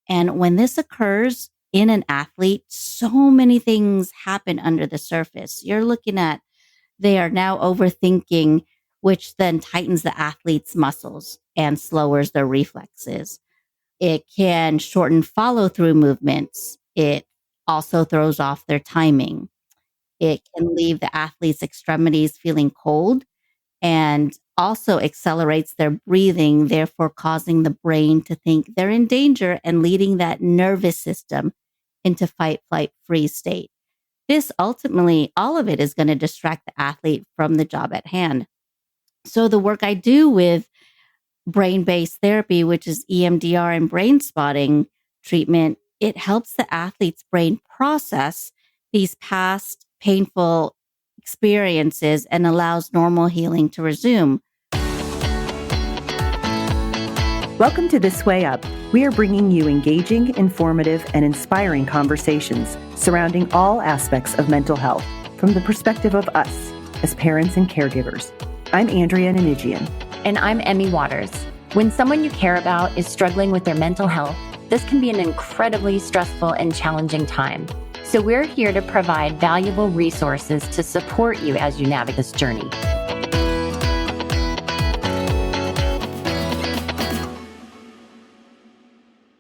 And when this occurs in an athlete, so many things happen under the surface. You're looking at they are now overthinking, which then tightens the athlete's muscles and slows their reflexes. It can shorten follow through movements. It also throws off their timing. It can leave the athlete's extremities feeling cold and also accelerates their breathing, therefore causing the brain to think they're in danger and leading that nervous system into fight, flight, freeze state. This ultimately, all of it is going to distract the athlete from the job at hand. So the work I do with brain-based therapy, which is EMDR and brain spotting treatment, it helps the athlete's brain process these past painful experiences and allows normal healing to resume. Welcome to This Way Up. We are bringing you engaging, informative, and inspiring conversations surrounding all aspects of mental health from the perspective of us as parents and caregivers. I'm Andrea Nanigian. And I'm Emmy Waters. When someone you care about is struggling with their mental health, this can be an incredibly stressful and challenging time. So we're here to provide valuable resources to support you as you navigate this journey.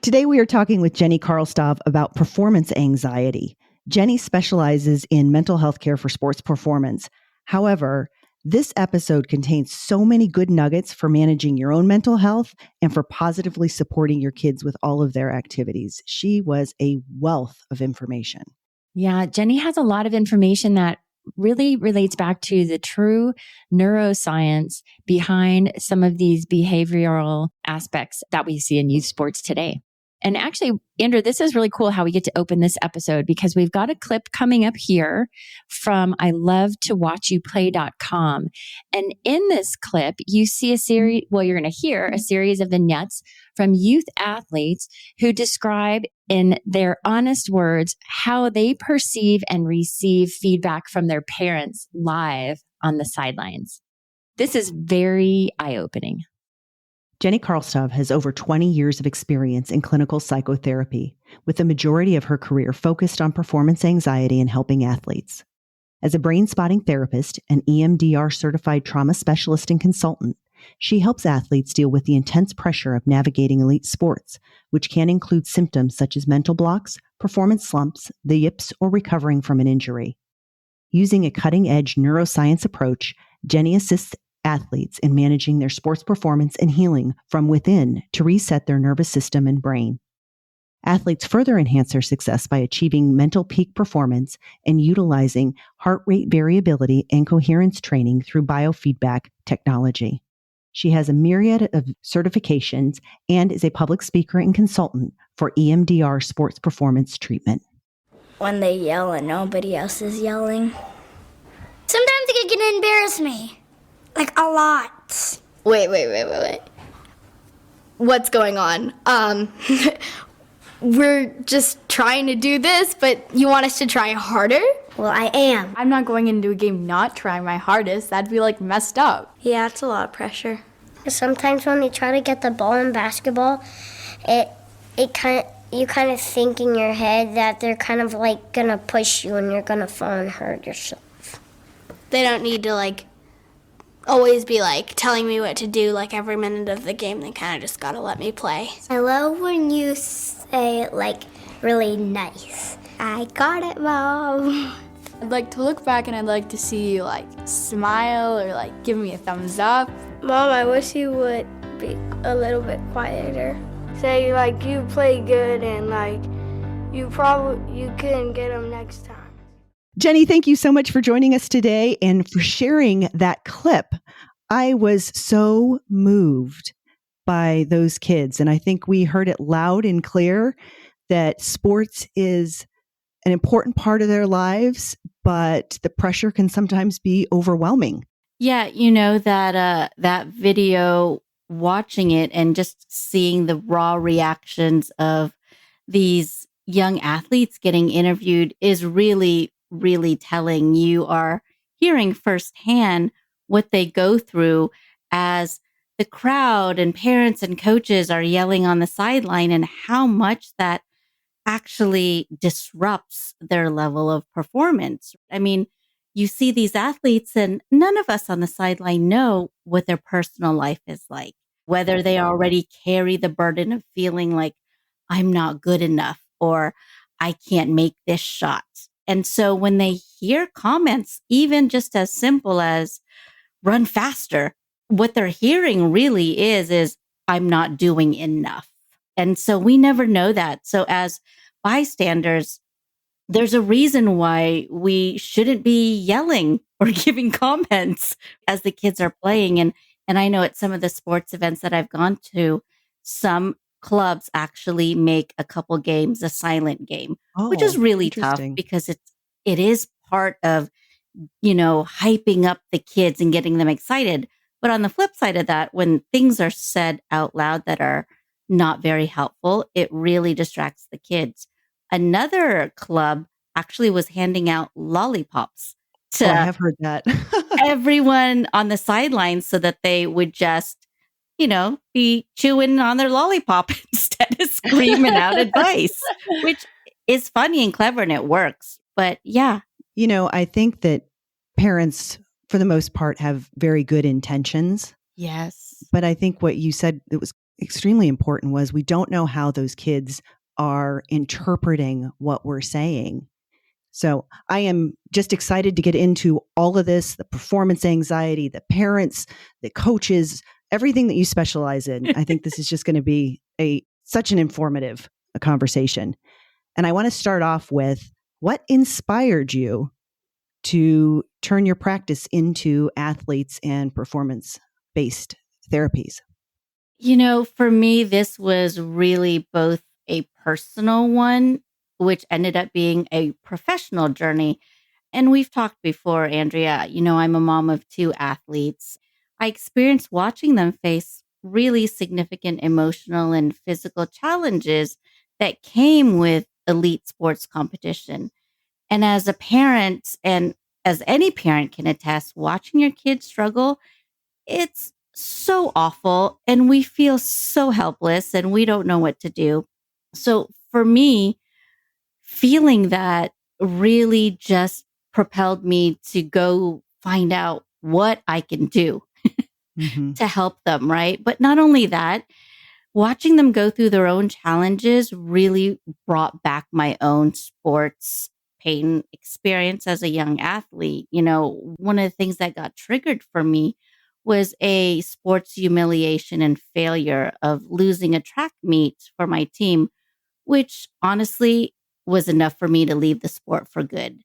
Today we are talking with Jennie Carlestav about performance anxiety. Jennie specializes in mental health care for sports performance. However, this episode contains so many good nuggets for managing your own mental health and for positively supporting your kids with all of their activities. She was a wealth of information. Yeah, Jennie has a lot of information that really relates back to the true neuroscience behind some of these behavioral aspects that we see in youth sports today. And actually, Andrew, this is really cool how we get to open this episode because we've got a clip coming up here from ilovetowatchyouplay.com. And in this clip, you see you're going to hear a series of vignettes from youth athletes who describe in their honest words how they perceive and receive feedback from their parents live on the sidelines. This is very eye-opening. Jennie Carlestav has over 20 years of experience in clinical psychotherapy, with the majority of her career focused on performance anxiety and helping athletes. As a brain spotting therapist, an EMDR certified trauma specialist and consultant, she helps athletes deal with the intense pressure of navigating elite sports, which can include symptoms such as mental blocks, performance slumps, the yips, or recovering from an injury. Using a cutting-edge neuroscience approach, Jennie assists athletes in managing their sports performance and healing from within to reset their nervous system and brain. Athletes further enhance their success by achieving mental peak performance and utilizing heart rate variability and coherence training through biofeedback technology. She has a myriad of certifications and is a public speaker and consultant for EMDR sports performance treatment. When they yell and nobody else is yelling. Sometimes it can embarrass me. Like, a lot. Wait. What's going on? We're just trying to do this, but you want us to try harder? Well, I am. I'm not going into a game not trying my hardest. That'd be, messed up. Yeah, it's a lot of pressure. Sometimes when they try to get the ball in basketball, you kind of think in your head that they're kind of, gonna push you and you're gonna fall and hurt yourself. They don't need to, always be telling me what to do every minute of the game. They kind of just gotta let me play. I love when you say really nice. I got it, Mom. I'd like to look back and I'd like to see you smile or give me a thumbs up. Mom, I wish you would be a little bit quieter. Say you play good and you couldn't get them next time. Jennie, thank you so much for joining us today and for sharing that clip. I was so moved by those kids, and I think we heard it loud and clear that sports is an important part of their lives, but the pressure can sometimes be overwhelming. Yeah, that video, watching it and just seeing the raw reactions of these young athletes getting interviewed is really telling. You are hearing firsthand what they go through as the crowd and parents and coaches are yelling on the sideline and how much that actually disrupts their level of performance. I mean, you see these athletes and none of us on the sideline know what their personal life is like, whether they already carry the burden of feeling like I'm not good enough or I can't make this shot. And so when they hear comments, even just as simple as run faster, what they're hearing really is I'm not doing enough. And so we never know that. So as bystanders, there's a reason why we shouldn't be yelling or giving comments as the kids are playing. And I know at some of the sports events that I've gone to, some clubs actually make a couple games a silent game, which is Oh, really tough interesting. because it is part of, hyping up the kids and getting them excited. But on the flip side of that, when things are said out loud that are not very helpful, it really distracts the kids. Another club actually was handing out lollipops Oh, I to have heard that. everyone on the sidelines so that they would just, be chewing on their lollipop instead of screaming out advice, which is funny and clever and it works. But yeah. I think that parents, for the most part, have very good intentions. Yes. But I think what you said that was extremely important was we don't know how those kids are interpreting what we're saying. So I am just excited to get into all of this, the performance anxiety, the parents, the coaches, everything that you specialize in. I think this is just going to be such an informative conversation. And I want to start off with what inspired you to turn your practice into athletes and performance-based therapies? For me, this was really both a personal one, which ended up being a professional journey. And we've talked before, Andrea, I'm a mom of two athletes. I experienced watching them face really significant emotional and physical challenges that came with elite sports competition. And as a parent, and as any parent can attest, watching your kids struggle, it's so awful. And we feel so helpless and we don't know what to do. So for me, feeling that really just propelled me to go find out what I can do Mm-hmm. to help them, right? But not only that, watching them go through their own challenges really brought back my own sports pain experience as a young athlete. One of the things that got triggered for me was a sports humiliation and failure of losing a track meet for my team, which honestly was enough for me to leave the sport for good.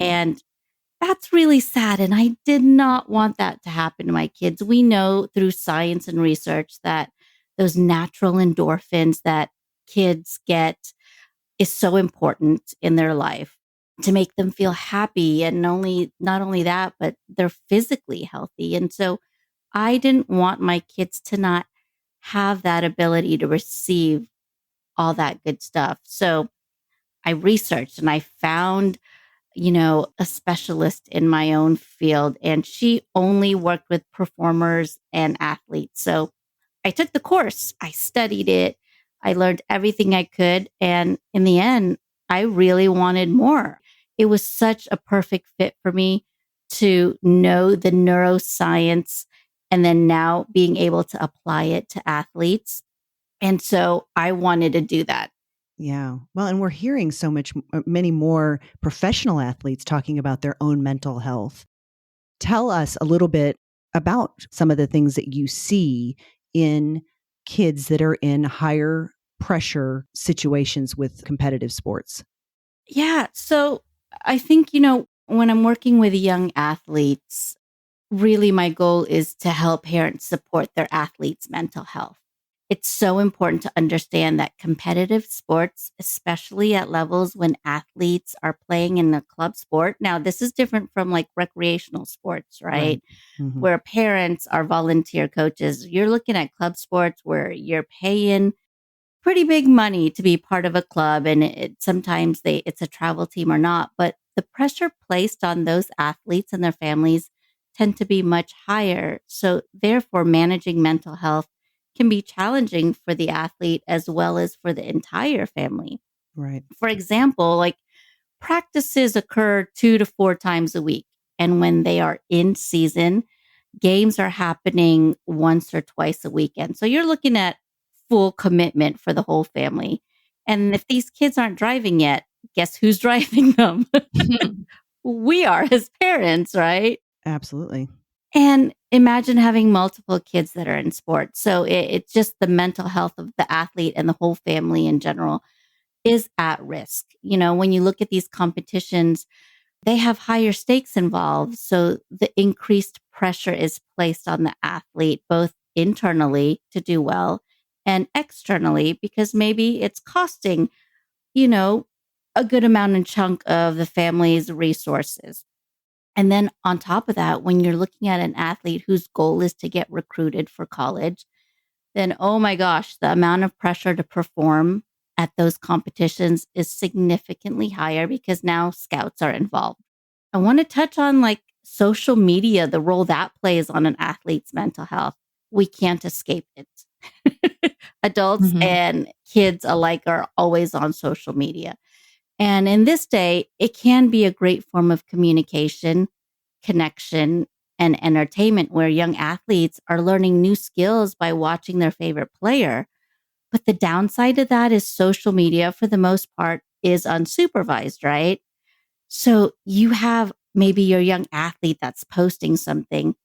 And that's really sad. And I did not want that to happen to my kids. We know through science and research that those natural endorphins that kids get is so important in their life to make them feel happy. And not only that, but they're physically healthy. And so I didn't want my kids to not have that ability to receive all that good stuff. So I researched and I found a specialist in my own field, and she only worked with performers and athletes. So I took the course, I studied it, I learned everything I could. And in the end, I really wanted more. It was such a perfect fit for me to know the neuroscience and then now being able to apply it to athletes. And so I wanted to do that. Yeah. Well, and we're hearing so many more professional athletes talking about their own mental health. Tell us a little bit about some of the things that you see in kids that are in higher pressure situations with competitive sports. Yeah. So I think, when I'm working with young athletes, really my goal is to help parents support their athletes' mental health. It's so important to understand that competitive sports, especially at levels when athletes are playing in a club sport. Now, this is different from like recreational sports, right? Mm-hmm. Where parents are volunteer coaches. You're looking at club sports where you're paying pretty big money to be part of a club. And sometimes it's a travel team or not, but the pressure placed on those athletes and their families tend to be much higher. So therefore, managing mental health can be challenging for the athlete as well as for the entire family. Right. For example, like practices occur 2 to 4 times a week. And when they are in season, games are happening once or twice a weekend. So you're looking at full commitment for the whole family. And if these kids aren't driving yet, guess who's driving them? We are as parents, right? Absolutely. And imagine having multiple kids that are in sports. So it's just the mental health of the athlete and the whole family in general is at risk. When you look at these competitions, they have higher stakes involved. So the increased pressure is placed on the athlete, both internally to do well and externally, because maybe it's costing, a good amount and chunk of the family's resources. And then on top of that, when you're looking at an athlete whose goal is to get recruited for college, then oh my gosh, the amount of pressure to perform at those competitions is significantly higher because now scouts are involved. I want to touch on like social media, the role that plays on an athlete's mental health. We can't escape it. Adults and kids alike are always on social media. And in this day, it can be a great form of communication, connection, and entertainment where young athletes are learning new skills by watching their favorite player. But the downside of that is social media, for the most part, is unsupervised, right? So you have maybe your young athlete that's posting something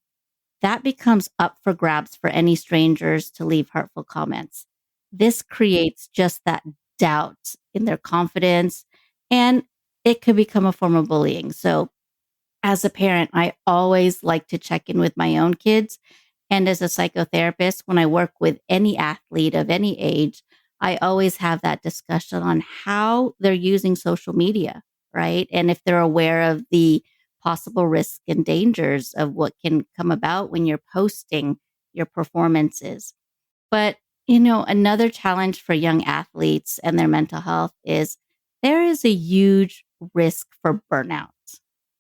that becomes up for grabs for any strangers to leave hurtful comments. This creates just that doubt in their confidence, and it could become a form of bullying. So as a parent, I always like to check in with my own kids. And as a psychotherapist, when I work with any athlete of any age, I always have that discussion on how they're using social media, right? And if they're aware of the possible risks and dangers of what can come about when you're posting your performances. But, another challenge for young athletes and their mental health is there is a huge risk for burnout.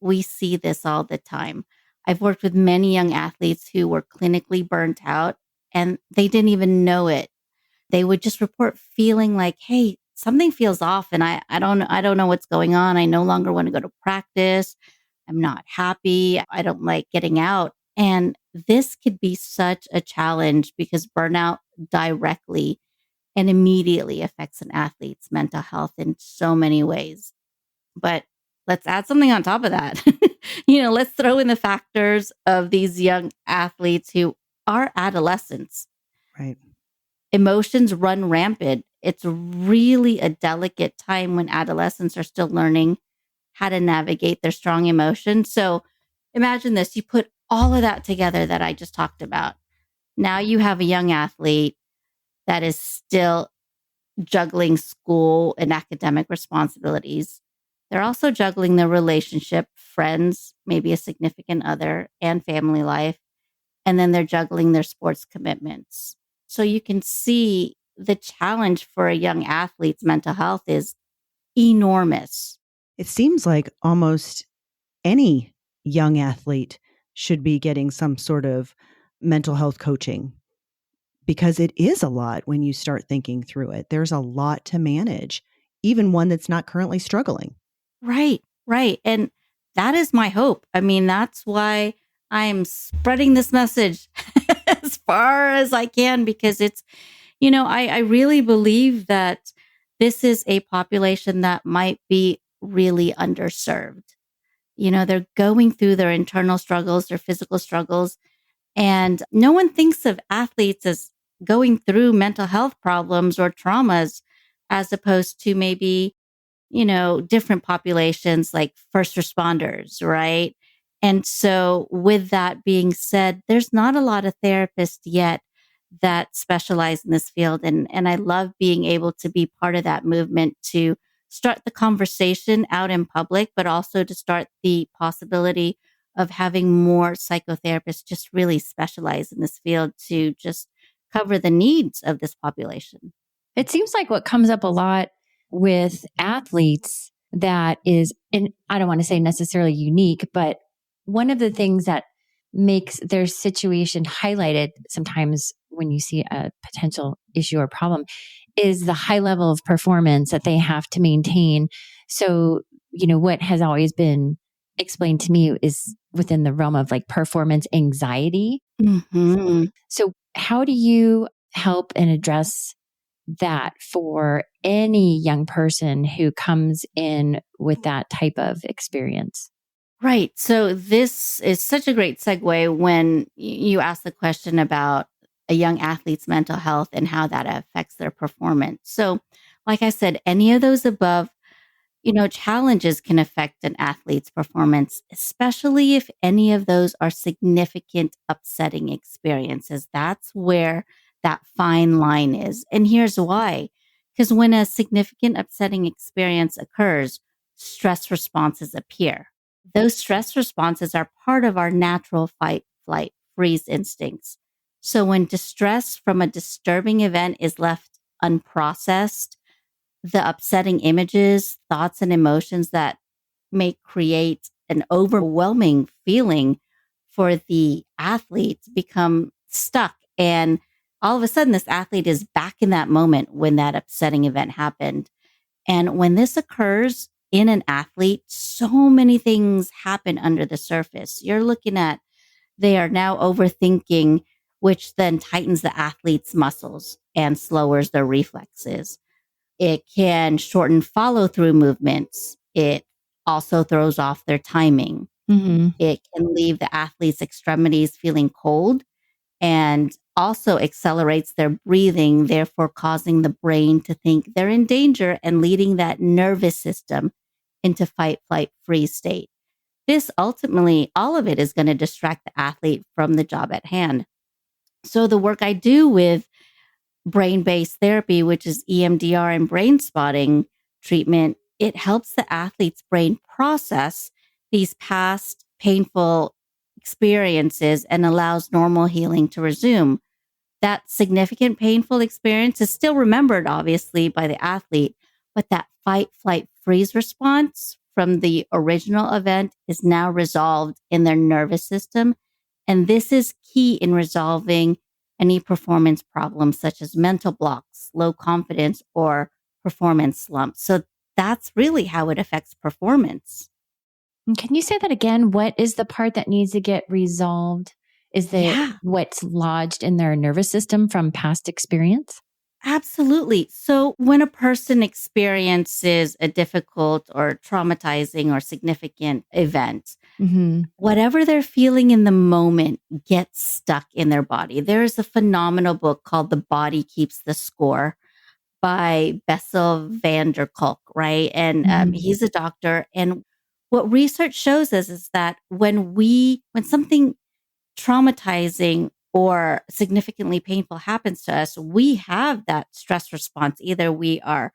We see this all the time. I've worked with many young athletes who were clinically burnt out and they didn't even know it. They would just report feeling like, hey, something feels off and I don't know what's going on. I no longer want to go to practice. I'm not happy. I don't like getting out. And this could be such a challenge because burnout directly and immediately affects an athlete's mental health in so many ways. But let's add something on top of that. Let's throw in the factors of these young athletes who are adolescents. Right. Emotions run rampant. It's really a delicate time when adolescents are still learning how to navigate their strong emotions. So imagine this, you put all of that together that I just talked about. Now you have a young athlete that is still juggling school and academic responsibilities. They're also juggling their relationship, friends, maybe a significant other, and family life. And then they're juggling their sports commitments. So you can see the challenge for a young athlete's mental health is enormous. It seems like almost any young athlete should be getting some sort of mental health coaching because it is a lot when you start thinking through it. There's a lot to manage, even one that's not currently struggling. Right. And that is my hope. I mean, that's why I'm spreading this message as far as I can because it's, I really believe that this is a population that might be really underserved. They're going through their internal struggles, their physical struggles, and no one thinks of athletes as going through mental health problems or traumas as opposed to maybe different populations like first responders, right? And so with that being said, there's not a lot of therapists yet that specialize in this field. And I love being able to be part of that movement to start the conversation out in public, but also to start the possibility of having more psychotherapists just really specialize in this field to just cover the needs of this population. It seems like what comes up a lot with athletes that is, and I don't want to say necessarily unique, but one of the things that makes their situation highlighted sometimes when you see a potential issue or problem is the high level of performance that they have to maintain. So, what has always been explained to me is within the realm of like performance anxiety. Mm-hmm. So, how do you help and address that for any young person who comes in with that type of experience? Right. So this is such a great segue when you ask the question about a young athlete's mental health and how that affects their performance. So, like I said, any of those above, challenges can affect an athlete's performance, especially if any of those are significant upsetting experiences. That's where that fine line is. And here's why. Because when a significant upsetting experience occurs, stress responses appear. Those stress responses are part of our natural fight, flight, freeze instincts. So when distress from a disturbing event is left unprocessed, the upsetting images, thoughts, and emotions that may create an overwhelming feeling for the athlete become stuck. And all of a sudden, this athlete is back in that moment when that upsetting event happened. And when this occurs in an athlete, so many things happen under the surface. You're looking at, they are now overthinking, which then tightens the athlete's muscles and slowers their reflexes. It can shorten follow through movements. It also throws off their timing. Mm-hmm. It can leave the athlete's extremities feeling cold and also accelerates their breathing, therefore causing the brain to think they're in danger and leading that nervous system into fight, flight, freeze state. This ultimately, all of it is going to distract the athlete from the job at hand. So the work I do with brain-based therapy, which is EMDR and brain spotting treatment, it helps the athlete's brain process these past painful experiences and allows normal healing to resume. That significant painful experience is still remembered, obviously, by the athlete, but that fight, flight, freeze response from the original event is now resolved in their nervous system. And this is key in resolving any performance problems such as mental blocks, low confidence, or performance slumps. So that's really how it affects performance. Can you say that again? What is the part that needs to get resolved? Is that what's lodged in their nervous system from past experience? Absolutely. So when a person experiences a difficult or traumatizing or significant event, Mm-hmm. whatever they're feeling in the moment gets stuck in their body. There's a phenomenal book called The Body Keeps the Score by Bessel van der Kolk, right? And he's a doctor. And what research shows us is that when something traumatizing or significantly painful happens to us, we have that stress response. Either we are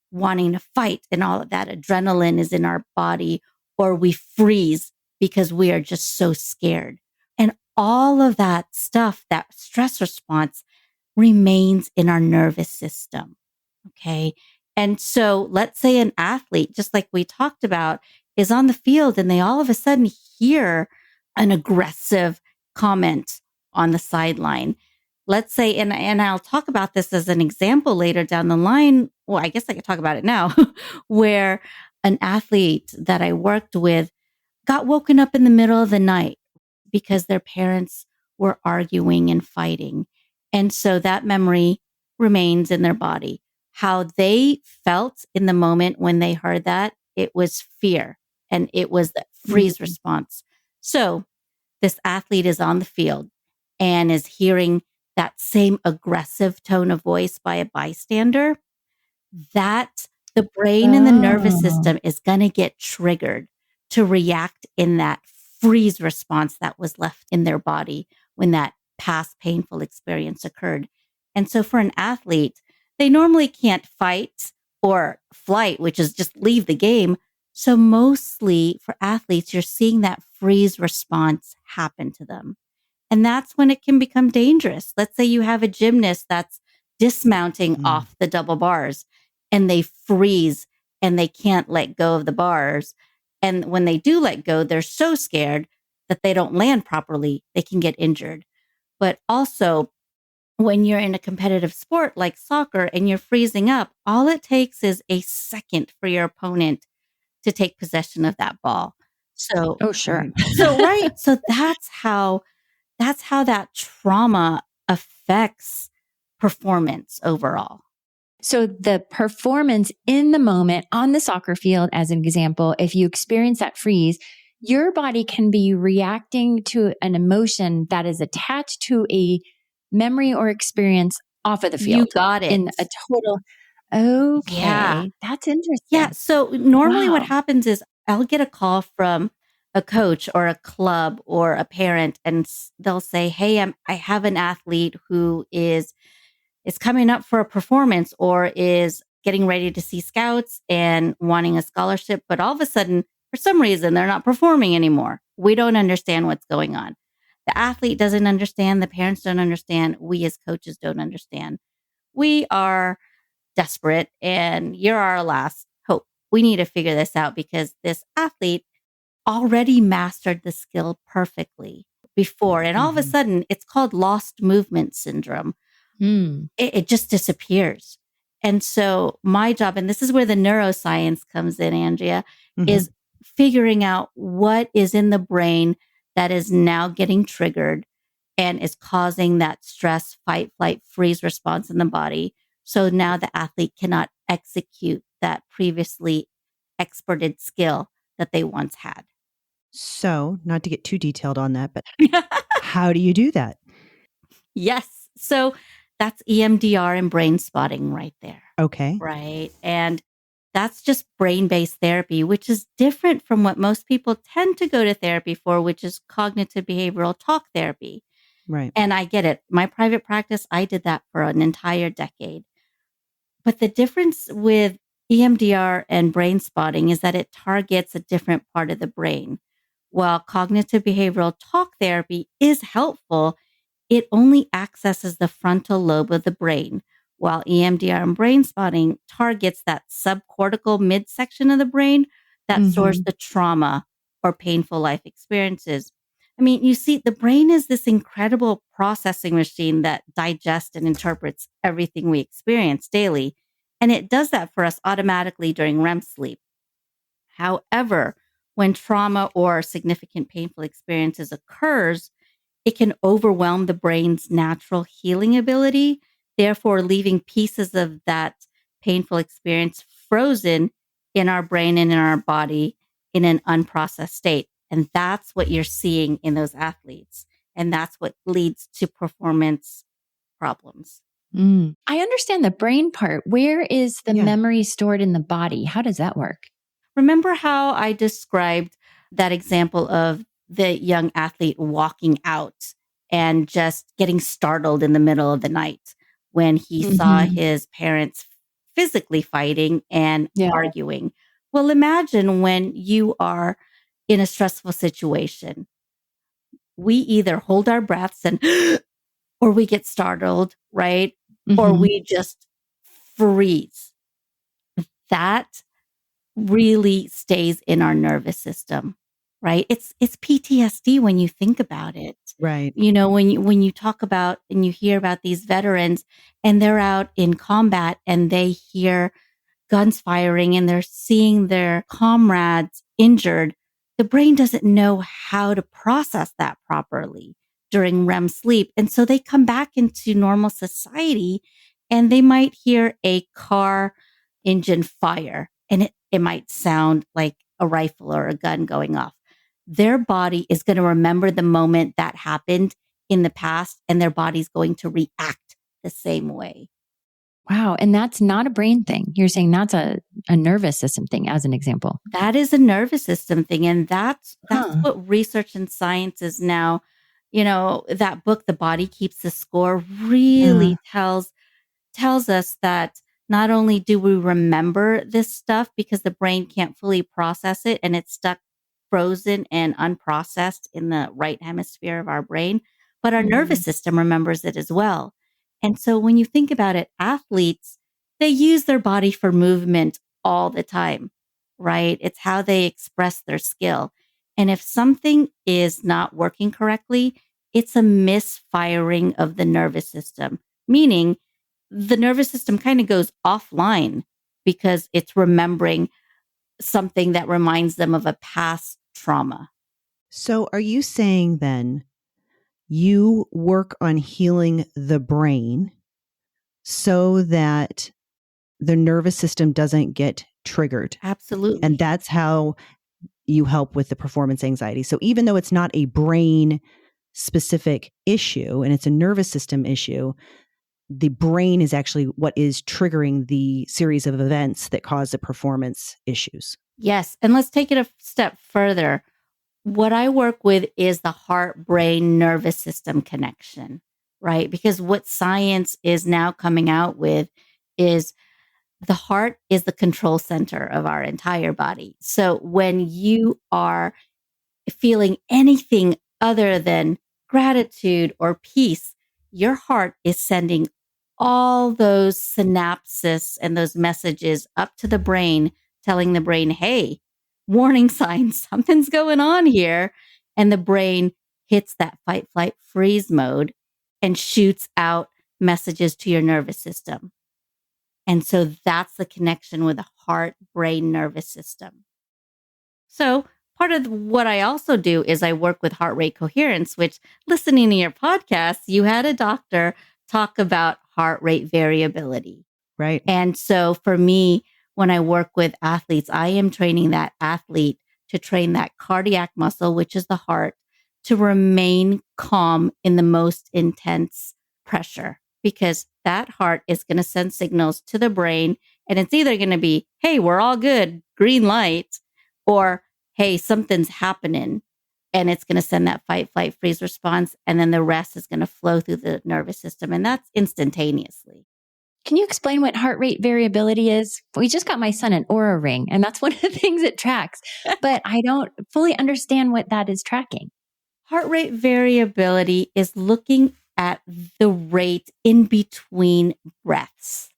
wanting to fight and all of that adrenaline is in our body, or we freeze because we are just so scared. And all of that stuff, that stress response remains in our nervous system. Okay. And so let's say an athlete, just like we talked about, is on the field and they all of a sudden hear an aggressive comment on the sideline. Let's say, and I'll talk about this as an example later down the line. Well, I guess I could talk about it now, where an athlete that I worked with got woken up in the middle of the night because their parents were arguing and fighting. And so that memory remains in their body. How they felt in the moment when they heard that, it was fear and it was the freeze response. So this athlete is on the field and is hearing that same aggressive tone of voice by a bystander. That the brain and the nervous system is going to get triggered to react in that freeze response that was left in their body when that past painful experience occurred. And so for an athlete, they normally can't fight or flight, which is just leave the game. So mostly for athletes, you're seeing that freeze response happen to them. And that's when it can become dangerous. Let's say you have a gymnast that's dismounting off the double bars and they freeze and they can't let go of the bars. And when they do let go, they're so scared that they don't land properly, they can get injured. But also, when you're in a competitive sport like soccer and you're freezing up, all it takes is a second for your opponent to take possession of that ball. So, Oh, sure. right. So that's how that trauma affects performance overall. So the performance in the moment on the soccer field, as an example, if you experience that freeze, your body can be reacting to an emotion that is attached to a memory or experience off of the field. You got it. In a total. Okay. Yeah. That's interesting. Yeah. So normally what Wow. happens is I'll get a call from a coach or a club or a parent, and they'll say, "Hey, I have an athlete who is coming up for a performance or is getting ready to see scouts and wanting a scholarship, but all of a sudden, for some reason, they're not performing anymore. We don't understand what's going on. The athlete doesn't understand. The parents don't understand. We as coaches don't understand. We are desperate and you're our last hope. We need to figure this out because this athlete already mastered the skill perfectly before. And all of a sudden, it's called lost movement syndrome. It just disappears. And so my job, and this is where the neuroscience comes in, Andrea, is figuring out what is in the brain that is now getting triggered and is causing that stress, fight, flight, freeze response in the body. So now the athlete cannot execute that previously experted skill that they once had. So, not to get too detailed on that, but how do you do that? Yes. So that's EMDR and brain spotting right there. Okay. Right. And that's just brain-based therapy, which is different from what most people tend to go to therapy for, which is cognitive behavioral talk therapy. Right. And I get it. My private practice, I did that for an entire decade. But the difference with EMDR and brain spotting is that it targets a different part of the brain. While cognitive behavioral talk therapy is helpful, it only accesses the frontal lobe of the brain, while EMDR and brain spotting targets that subcortical midsection of the brain that stores the trauma or painful life experiences. I mean, you see, the brain is this incredible processing machine that digests and interprets everything we experience daily. And it does that for us automatically during REM sleep. However, when trauma or significant painful experiences occurs, it can overwhelm the brain's natural healing ability, therefore leaving pieces of that painful experience frozen in our brain and in our body in an unprocessed state. And that's what you're seeing in those athletes. And that's what leads to performance problems. I understand the brain part. Where is the memory stored in the body? How does that work? Remember how I described that example of the young athlete walking out and just getting startled in the middle of the night when he saw his parents physically fighting and arguing? Well, imagine when you are in a stressful situation. We either hold our breaths and or we get startled, right? Or we just freeze. That really stays in our nervous system, right? It's PTSD when you think about it. Right. You know, when you talk about and you hear about these veterans and they're out in combat and they hear guns firing and they're seeing their comrades injured, the brain doesn't know how to process that properly during REM sleep. And so they come back into normal society and they might hear a car engine fire and it might sound like a rifle or a gun going off. Their body is going to remember the moment that happened in the past and their body's going to react the same way. Wow. And that's not a brain thing. You're saying that's a nervous system thing as an example. That is a nervous system thing. And that's what research and science is now. You know, that book, The Body Keeps the Score, really tells us that not only do we remember this stuff because the brain can't fully process it and it's stuck frozen and unprocessed in the right hemisphere of our brain, but our nervous system remembers it as well. And so when you think about it, athletes, they use their body for movement all the time, right? It's how they express their skill. And if something is not working correctly, it's a misfiring of the nervous system, meaning the nervous system kind of goes offline because it's remembering something that reminds them of a past trauma. So are you saying then you work on healing the brain so that the nervous system doesn't get triggered? Absolutely. And that's how you help with the performance anxiety. So even though it's not a brain specific issue and it's a nervous system issue, the brain is actually what is triggering the series of events that cause the performance issues. Yes. And let's take it a step further. What I work with is the heart brain nervous system connection, right? Because what science is now coming out with is the heart is the control center of our entire body. So when you are feeling anything other than gratitude or peace, your heart is sending all those synapses and those messages up to the brain, telling the brain, hey, warning signs, something's going on here. And the brain hits that fight, flight, freeze mode and shoots out messages to your nervous system. And so that's the connection with the heart, brain, nervous system. So part of what I also do is I work with heart rate coherence, which listening to your podcast, you had a doctor talk about heart rate variability. Right. And so for me, when I work with athletes, I am training that athlete to train that cardiac muscle, which is the heart, to remain calm in the most intense pressure, because that heart is going to send signals to the brain. And it's either going to be, hey, we're all good, green light, or hey, something's happening. And it's going to send that fight, flight, freeze response. And then the rest is going to flow through the nervous system. And that's instantaneously. Can you explain what heart rate variability is? We just got my son an Oura ring, and that's one of the things it tracks, but I don't fully understand what that is tracking. Heart rate variability is looking at the rate in between breaths.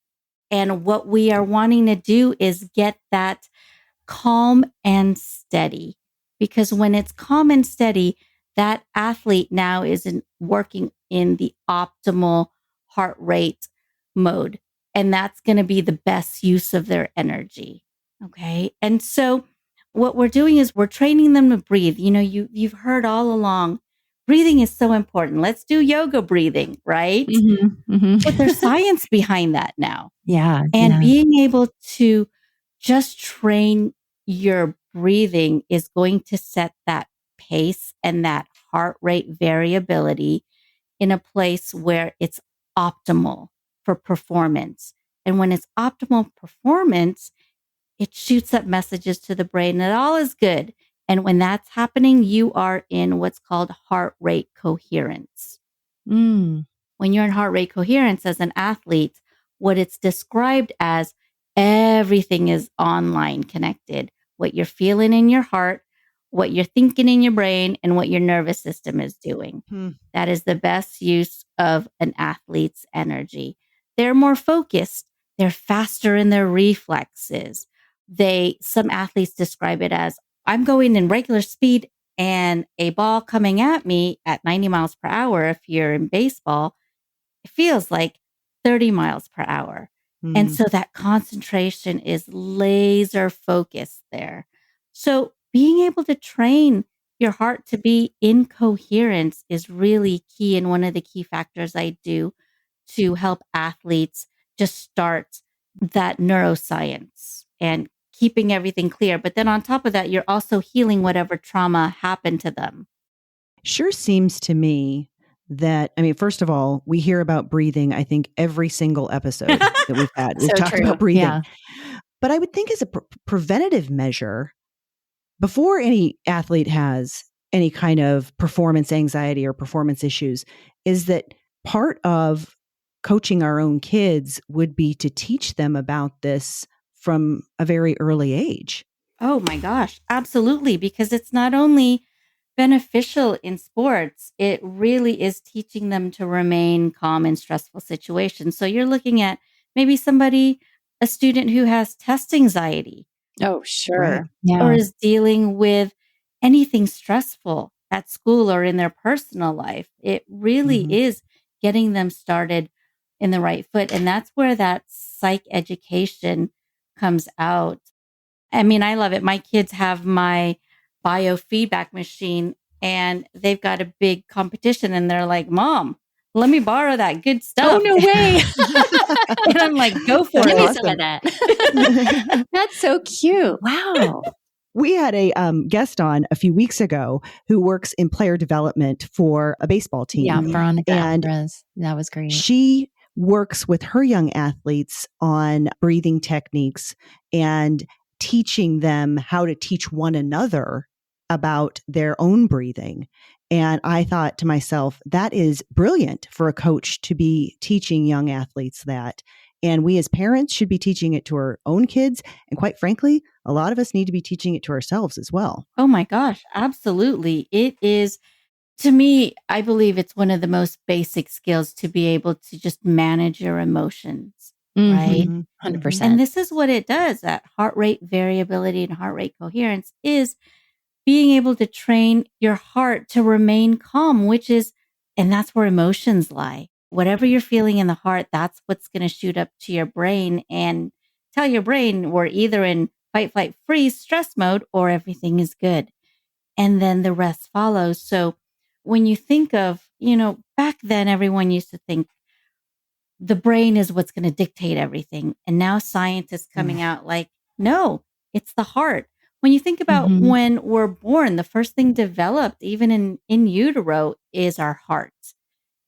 And what we are wanting to do is get that calm and steady, because when it's calm and steady, that athlete now isn't working in the optimal heart rate mode. And that's going to be the best use of their energy. Okay. And so what we're doing is we're training them to breathe. You know, you've heard all along, breathing is so important. Let's do yoga breathing, right? But there's science behind that now. Yeah. And being able to just train your breathing is going to set that pace and that heart rate variability in a place where it's optimal for performance. And when it's optimal performance, it shoots up messages to the brain that all is good. And when that's happening, you are in what's called heart rate coherence. When you're in heart rate coherence as an athlete, what it's described as, everything is online connected. What you're feeling in your heart, what you're thinking in your brain, and what your nervous system is doing. That is the best use of an athlete's energy. They're more focused. They're faster in their reflexes. Some athletes describe it as, I'm going in regular speed and a ball coming at me at 90 miles per hour. If you're in baseball, it feels like 30 miles per hour. And so that concentration is laser focused there. So being able to train your heart to be in coherence is really key, and one of the key factors I do to help athletes just start that neuroscience and keeping everything clear. But then on top of that, you're also healing whatever trauma happened to them. Sure seems to me that, I mean, first of all, we hear about breathing, I think, every single episode that we've had. We've talked about breathing. Yeah. But I would think as a preventative measure, before any athlete has any kind of performance anxiety or performance issues, is that part of coaching our own kids would be to teach them about this from a very early age. Oh my gosh, absolutely. Because it's not only beneficial in sports, it really is teaching them to remain calm in stressful situations. So you're looking at maybe a student who has test anxiety. Oh, sure. Right. Yeah. Or is dealing with anything stressful at school or in their personal life. It really is getting them started in the right foot. And that's where that psych education comes out. I mean, I love it. My kids have my biofeedback machine and they've got a big competition and they're like, Mom, let me borrow that good stuff. Oh, no way. And I'm like, go for Give me it. some of that. That's so cute. Wow. We had a guest on a few weeks ago who works in player development for a baseball team. Yeah, Veronica. And that was great. she works with her young athletes on breathing techniques and teaching them how to teach one another about their own breathing. And I thought to myself, that is brilliant for a coach to be teaching young athletes that. And we as parents should be teaching it to our own kids. And quite frankly, a lot of us need to be teaching it to ourselves as well. Oh my gosh, absolutely. It is, to me, I believe it's one of the most basic skills to be able to just manage your emotions, right? 100%. And this is what it does. That heart rate variability and heart rate coherence is being able to train your heart to remain calm, and that's where emotions lie. Whatever you're feeling in the heart, that's what's going to shoot up to your brain and tell your brain we're either in fight, flight, freeze, stress mode, or everything is good. And then the rest follows. So when you think of, back then, everyone used to think the brain is what's going to dictate everything. And now scientists coming out like, no, it's the heart. When you think about when we're born, the first thing developed, even in utero, is our heart.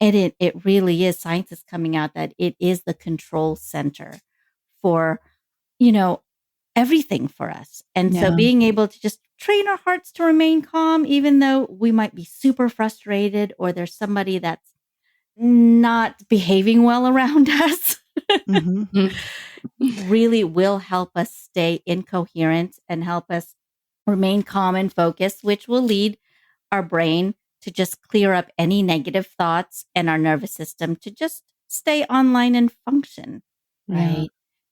And it really is, scientists coming out that it is the control center for, everything for us. And so being able to just train our hearts to remain calm, even though we might be super frustrated or there's somebody that's not behaving well around us, really will help us stay in coherence and help us remain calm and focused, which will lead our brain to just clear up any negative thoughts and our nervous system to just stay online and function. Right.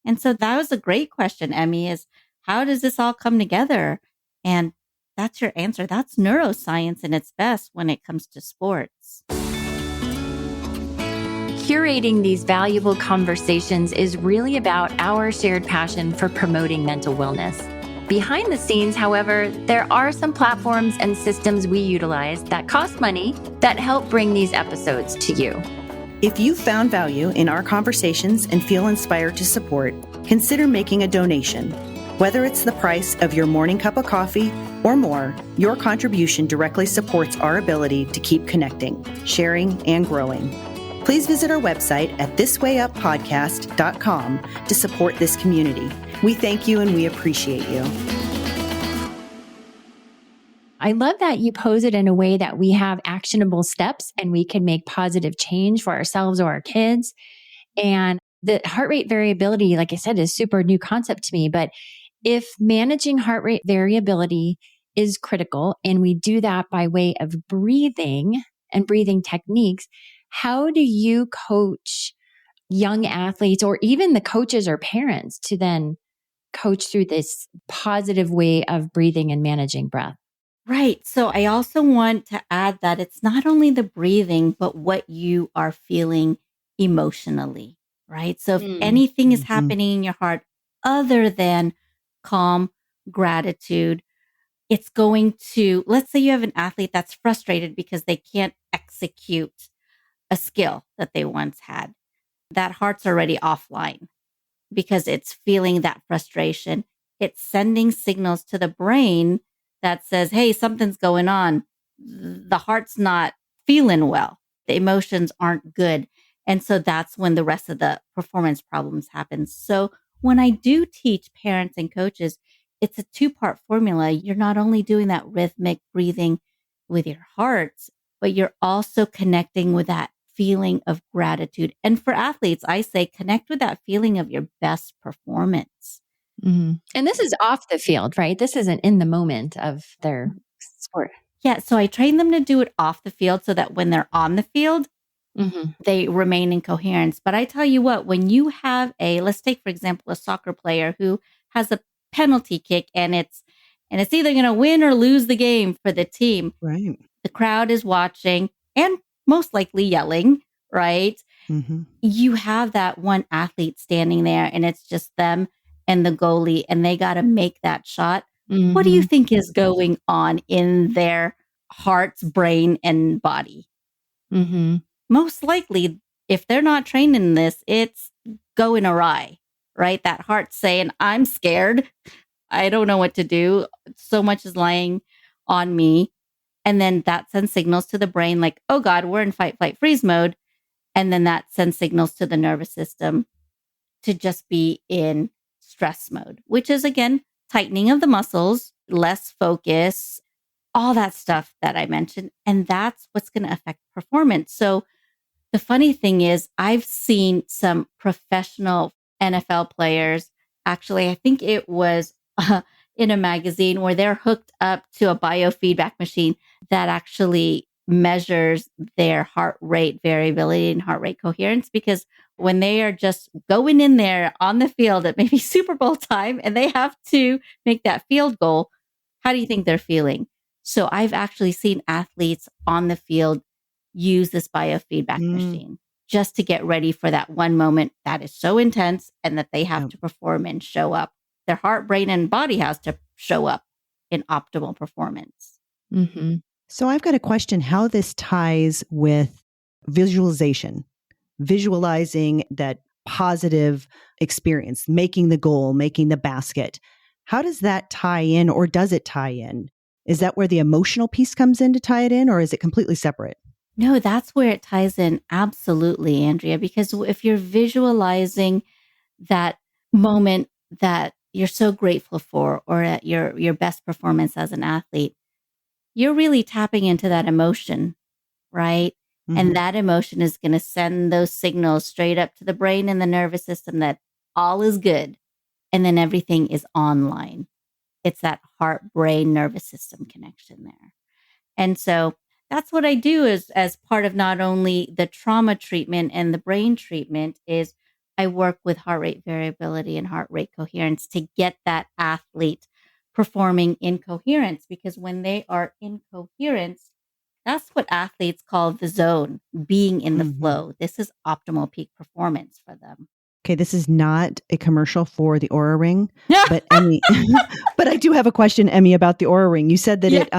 And so that was a great question, Emmy, is how does this all come together? And that's your answer. That's neuroscience in its best when it comes to sports. Curating these valuable conversations is really about our shared passion for promoting mental wellness. Behind the scenes, however, there are some platforms and systems we utilize that cost money that help bring these episodes to you. If you found value in our conversations and feel inspired to support, consider making a donation. Whether it's the price of your morning cup of coffee or more, your contribution directly supports our ability to keep connecting, sharing, and growing. Please visit our website at thiswayuppodcast.com to support this community. We thank you and we appreciate you. I love that you pose it in a way that we have actionable steps and we can make positive change for ourselves or our kids. And the heart rate variability, like I said, is super new concept to me. But if managing heart rate variability is critical and we do that by way of breathing and breathing techniques, how do you coach young athletes or even the coaches or parents to then coach through this positive way of breathing and managing breath? Right. So I also want to add that it's not only the breathing, but what you are feeling emotionally, right? So if anything is happening in your heart other than calm, gratitude, it's going to, let's say you have an athlete that's frustrated because they can't execute a skill that they once had. That heart's already offline because it's feeling that frustration. It's sending signals to the brain that says, hey, something's going on. The heart's not feeling well. The emotions aren't good. And so that's when the rest of the performance problems happen. So when I do teach parents and coaches, it's a two-part formula. You're not only doing that rhythmic breathing with your hearts, but you're also connecting with that feeling of gratitude. And for athletes, I say connect with that feeling of your best performance. And this is off the field, right? This isn't in the moment of their sport. Yeah. So I train them to do it off the field so that when they're on the field, they remain in coherence. But I tell you what, when you have let's take, for example, a soccer player who has a penalty kick and and it's either going to win or lose the game for the team. Right. The crowd is watching and most likely yelling, right? Mm-hmm. You have that one athlete standing there and it's just them and the goalie, and they got to make that shot. Mm-hmm. What do you think is going on in their hearts, brain, and body? Mm-hmm. Most likely, if they're not trained in this, it's going awry, right? That heart saying, I'm scared. I don't know what to do. So much is lying on me. And then that sends signals to the brain like, oh God, we're in fight, flight, freeze mode. And then that sends signals to the nervous system to just be in stress mode, which is, again, tightening of the muscles, less focus, all that stuff that I mentioned. And that's what's going to affect performance. So the funny thing is, I've seen some professional NFL players, actually, I think it was in a magazine where they're hooked up to a biofeedback machine that actually measures their heart rate variability and heart rate coherence. Because when they are just going in there on the field at maybe Super Bowl time and they have to make that field goal, how do you think they're feeling? So I've actually seen athletes on the field use this biofeedback machine just to get ready for that one moment that is so intense and that they have to perform and show up. Their heart, brain, and body has to show up in optimal performance. Mm-hmm. So I've got a question how this ties with visualization, visualizing that positive experience, making the goal, making the basket. How does that tie in, or does it tie in? Is that where the emotional piece comes in to tie it in, or is it completely separate? No, that's where it ties in. Absolutely, Andrea, because if you're visualizing that moment that you're so grateful for, or at your best performance as an athlete, you're really tapping into that emotion, right? Mm-hmm. And that emotion is going to send those signals straight up to the brain and the nervous system that all is good. And then everything is online. It's that heart, brain, nervous system connection there. And so that's what I do as part of not only the trauma treatment and the brain treatment is I work with heart rate variability and heart rate coherence to get that athlete performing in coherence, because when they are in coherence, that's what athletes call the zone, being in the flow. This is optimal peak performance for them. Okay, this is not a commercial for the Oura Ring, but Emmy, but I do have a question, Emmy, about the Oura Ring. You said that it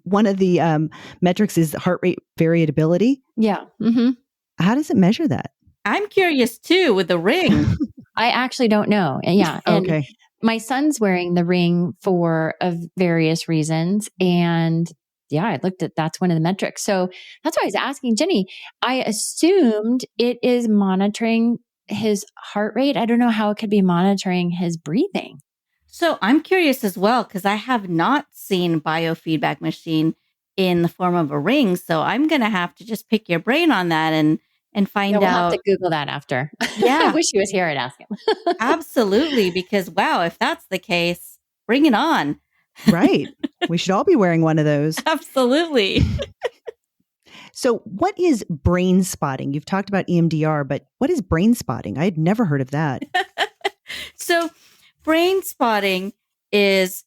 one of the metrics is heart rate variability. Yeah. Mm-hmm. How does it measure that? I'm curious too with the ring. I actually don't know. Yeah. And Okay. my son's wearing the ring for various reasons. And yeah, I looked at that's one of the metrics. So that's why I was asking Jennie. I assumed it is monitoring his heart rate. I don't know how it could be monitoring his breathing. So I'm curious as well, because I have not seen biofeedback machine in the form of a ring. So I'm going to have to just pick your brain on that and find We'll out. have to Google that after. Yeah. I wish he was here. I'd ask him. Absolutely. Because wow, if that's the case, bring it on. Right. We should all be wearing one of those. Absolutely. So what is brain spotting? You've talked about EMDR, but what is brain spotting? I had never heard of that. So brain spotting is,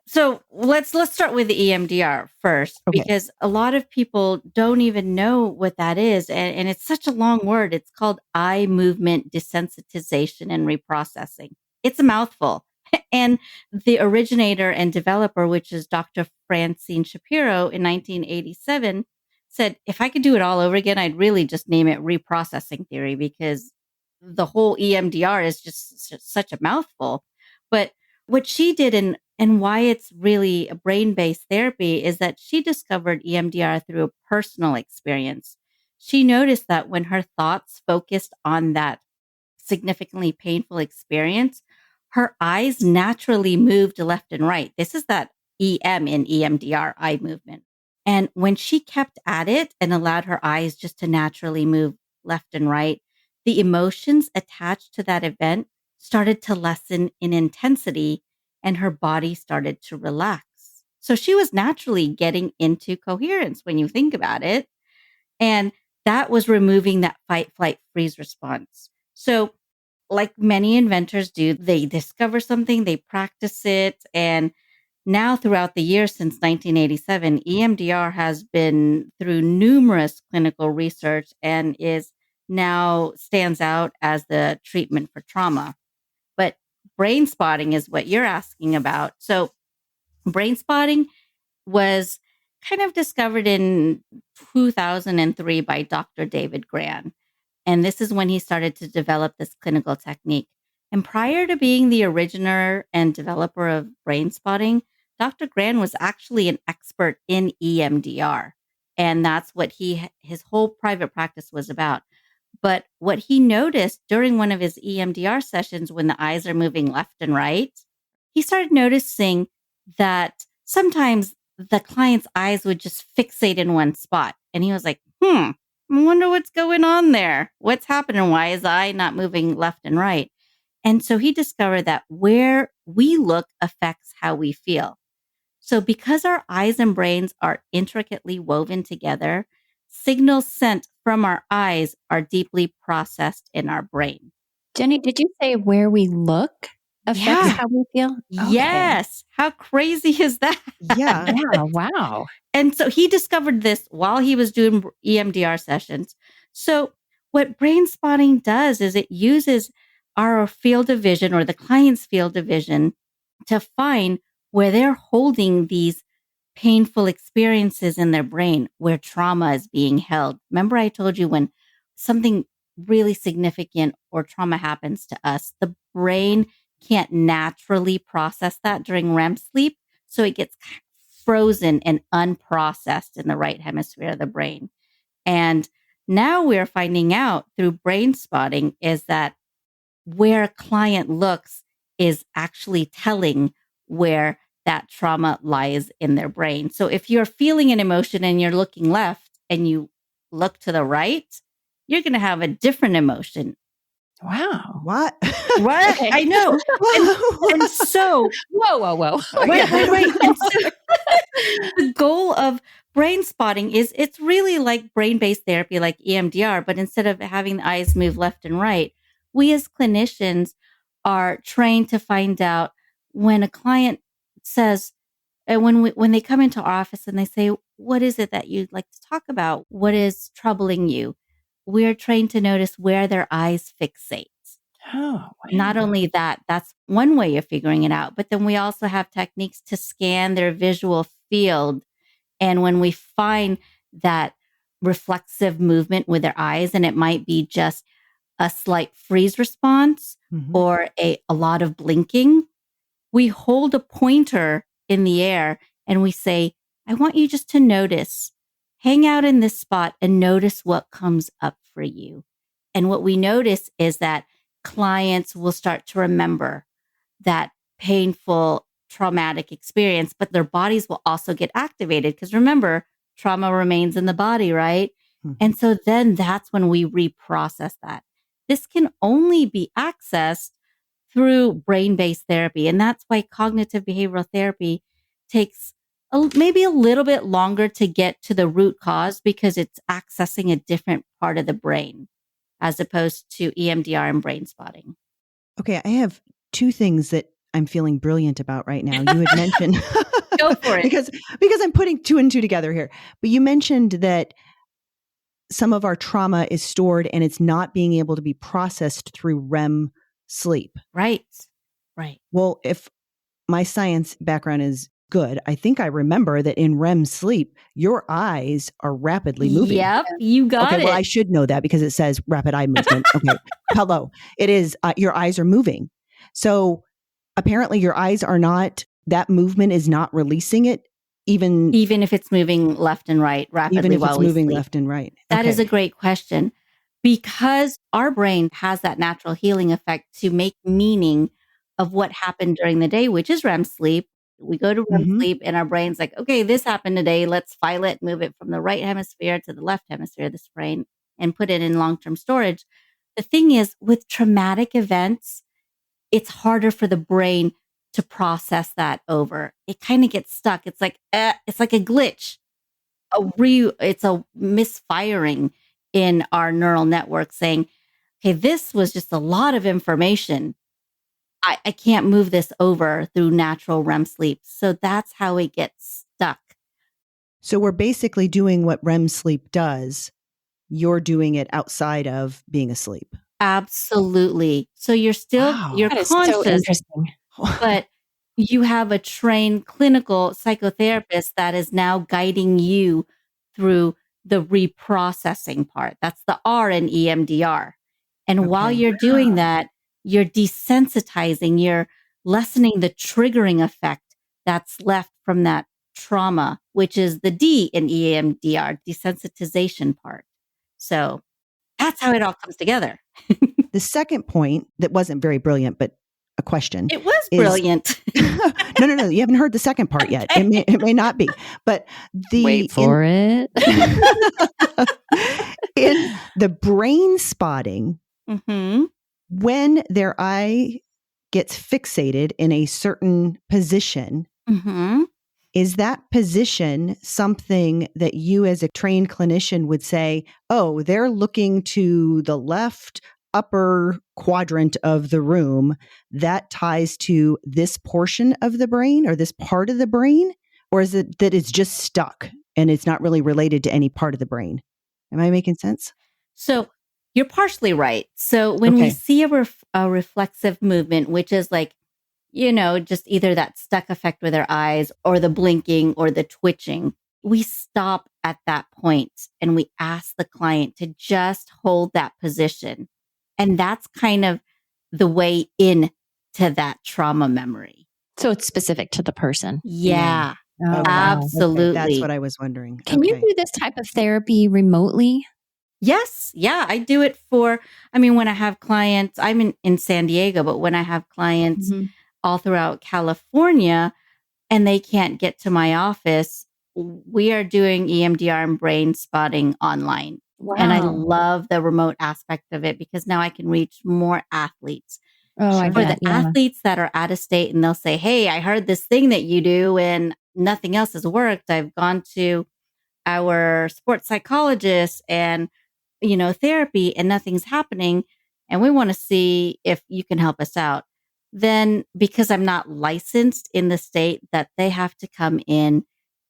so let's start with the EMDR first, because a lot of people don't even know what that is. And it's such a long word. It's called eye movement desensitization and reprocessing. It's a mouthful. And the originator and developer, which is Dr. Francine Shapiro in 1987, said, if I could do it all over again, I'd really just name it reprocessing theory, because the whole EMDR is just such a mouthful. But what she did and why it's really a brain-based therapy is that she discovered EMDR through a personal experience. She noticed that when her thoughts focused on that significantly painful experience, her eyes naturally moved left and right. This is that EM in EMDR, eye movement. And when she kept at it and allowed her eyes just to naturally move left and right, the emotions attached to that event started to lessen in intensity and her body started to relax. So she was naturally getting into coherence when you think about it. And that was removing that fight, flight, freeze response. So like many inventors do, they discover something, they practice it, and now throughout the years since 1987, EMDR has been through numerous clinical research and is now stands out as the treatment for trauma. But brain spotting is what you're asking about. So brain spotting was kind of discovered in 2003 by Dr. David Gran. And this is when he started to develop this clinical technique. And prior to being the originator and developer of brain spotting, Dr. Gran was actually an expert in EMDR. And that's what his whole private practice was about. But what he noticed during one of his EMDR sessions when the eyes are moving left and right, he started noticing that sometimes the client's eyes would just fixate in one spot. And he was like, I wonder what's going on there. What's happening? Why is the eye not moving left and right? And so he discovered that where we look affects how we feel. So because our eyes and brains are intricately woven together, signals sent from our eyes are deeply processed in our brain. Jennie, did you say where we look affects Yeah. how we feel? Okay. Yes. How crazy is that? Yeah. Yeah, wow. And so he discovered this while he was doing EMDR sessions. So what brain spotting does is it uses our field of vision or the client's field of vision to find where they're holding these painful experiences in their brain, where trauma is being held. Remember, I told you when something really significant or trauma happens to us, the brain can't naturally process that during REM sleep. So it gets frozen and unprocessed in the right hemisphere of the brain. And now we're finding out through brain spotting is that where a client looks is actually telling where that trauma lies in their brain. So if you're feeling an emotion and you're looking left and you look to the right, you're going to have a different emotion. Wow. What? What? I know. And so, Whoa. wait. And so, the goal of brain spotting is it's really like brain-based therapy, like EMDR, but instead of having the eyes move left and right, we as clinicians are trained to find out when a client says, and when they come into our office and they say, what is it that you'd like to talk about? What is troubling you? We're trained to notice where their eyes fixate. Oh, wow. Not only that, that's one way of figuring it out, but then we also have techniques to scan their visual field. And when we find that reflexive movement with their eyes, and it might be just a slight freeze response or a lot of blinking, we hold a pointer in the air and we say, I want you just to notice, hang out in this spot and notice what comes up for you. And what we notice is that clients will start to remember that painful, traumatic experience, but their bodies will also get activated. Because remember, trauma remains in the body, right? And so then that's when we reprocess that. This can only be accessed through brain-based therapy. And that's why cognitive behavioral therapy takes maybe a little bit longer to get to the root cause because it's accessing a different part of the brain as opposed to EMDR and brain spotting. Okay, I have two things that I'm feeling brilliant about right now. You had mentioned Go for it. because I'm putting two and two together here. But you mentioned that some of our trauma is stored and it's not being able to be processed through REM sleep. Right. Well, if my science background is good, I think I remember that in REM sleep, your eyes are rapidly moving. Yep, you got it. Well, I should know that because it says rapid eye movement. Okay. Hello. It is, your eyes are moving. So apparently your eyes are not, that movement is not releasing it, even if it's moving left and right rapidly even if while it's we moving sleep. left and right. That is a great question because our brain has that natural healing effect to make meaning of what happened during the day, which is REM sleep. We go to REM sleep and our brain's like, okay, this happened today. Let's file it, move it from the right hemisphere to the left hemisphere of this brain and put it in long-term storage. The thing is, with traumatic events, it's harder for the brain to process that over. It kind of gets stuck. It's like a glitch. It's a misfiring in our neural network saying, okay, this was just a lot of information. I can't move this over through natural REM sleep. So that's how it gets stuck. So we're basically doing what REM sleep does. You're doing it outside of being asleep. Absolutely. So you're That is so conscious, interesting. but you have a trained clinical psychotherapist that is now guiding you through the reprocessing part. That's the R in EMDR. And while Okay. you're doing that, you're desensitizing, you're lessening the triggering effect that's left from that trauma, which is the D in EMDR, desensitization part. So that's how it all comes together. The second point that wasn't very brilliant, but a question. It was is- brilliant. No. You haven't heard the second part yet. It may not be. But Wait for it. in the brain spotting, Mm-hmm. when their eye gets fixated in a certain position, Mm-hmm. is that position something that you as a trained clinician would say, oh, they're looking to the left upper quadrant of the room, that ties to this portion of the brain or this part of the brain? Or is it that it's just stuck and it's not really related to any part of the brain? Am I making sense? So you're partially right. So when we Okay. see a reflexive movement, which is like, just either that stuck effect with our eyes or the blinking or the twitching, we stop at that point and we ask the client to just hold that position. And that's kind of the way in to that trauma memory. So it's specific to the person. Yeah, Oh, Okay. wow. absolutely. That's what I was wondering. Can you do this type of therapy remotely? Yes. Yeah. I do it when I have clients, I'm in San Diego, but when I have clients all throughout California and they can't get to my office, we are doing EMDR and brain spotting online. Wow. And I love the remote aspect of it because now I can reach more athletes. Oh, I For bet. the athletes that are out of state and they'll say, hey, I heard this thing that you do and nothing else has worked. I've gone to our sports psychologist and therapy and nothing's happening. And we want to see if you can help us out. Then because I'm not licensed in the state, that they have to come in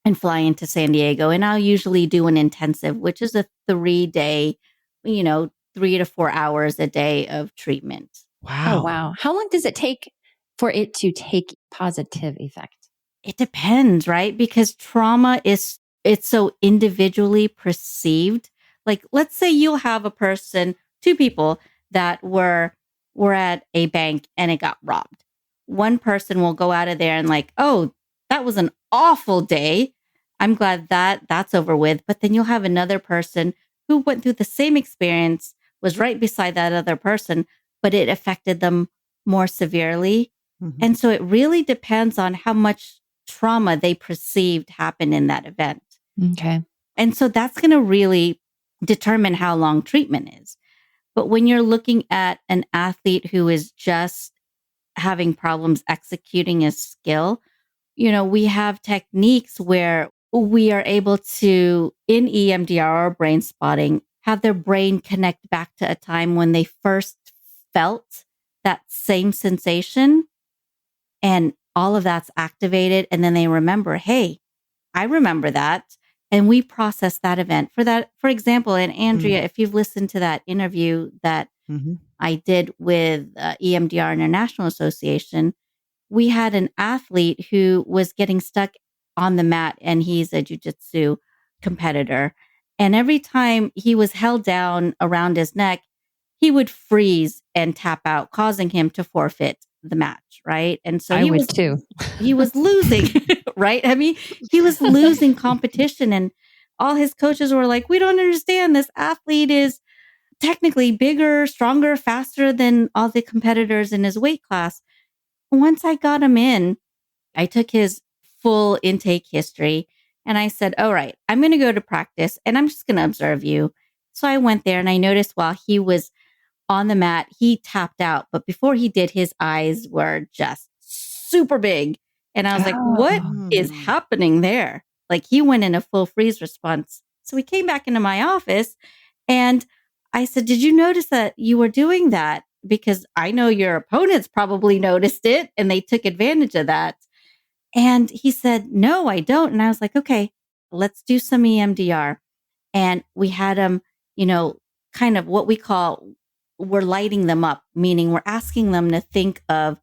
and fly into San Diego. And I'll usually do an intensive, which is a 3-day, 3 to 4 hours a day of treatment. Wow. Oh, wow. How long does it take for it to take positive effect? It depends, right? Because trauma it's so individually perceived. Like, let's say you'll have a person, 2 people that were at a bank and it got robbed. One person will go out of there and like, oh, that was an awful day. I'm glad that's over with. But then you'll have another person who went through the same experience, was right beside that other person, but it affected them more severely. Mhm. And so it really depends on how much trauma they perceived happened in that event. Okay. And so that's going to really determine how long treatment is. But when you're looking at an athlete who is just having problems executing a skill, we have techniques where we are able to, in EMDR or brain spotting, have their brain connect back to a time when they first felt that same sensation. And all of that's activated. And then they remember, hey, I remember that. And we process that event for that. For example, and Andrea, if you've listened to that interview that Mhm. I did with EMDR International Association, we had an athlete who was getting stuck on the mat and he's a jiu-jitsu competitor. And every time he was held down around his neck, he would freeze and tap out, causing him to forfeit the match, right? And so I would too. he was losing, right? I mean, he was losing competition and all his coaches were like, we don't understand. This athlete is technically bigger, stronger, faster than all the competitors in his weight class. Once I got him in, I took his full intake history and I said, all right, I'm going to go to practice and I'm just going to observe you. So I went there and I noticed while he was on the mat, he tapped out. But before he did, his eyes were just super big. And I was like, what is happening there? Like he went in a full freeze response. So we came back into my office and I said, did you notice that you were doing that? because I know your opponents probably noticed it and they took advantage of that. And he said, no, I don't. And I was like, okay, let's do some EMDR. And we had him, kind of what we call, we're lighting them up, meaning we're asking them to think of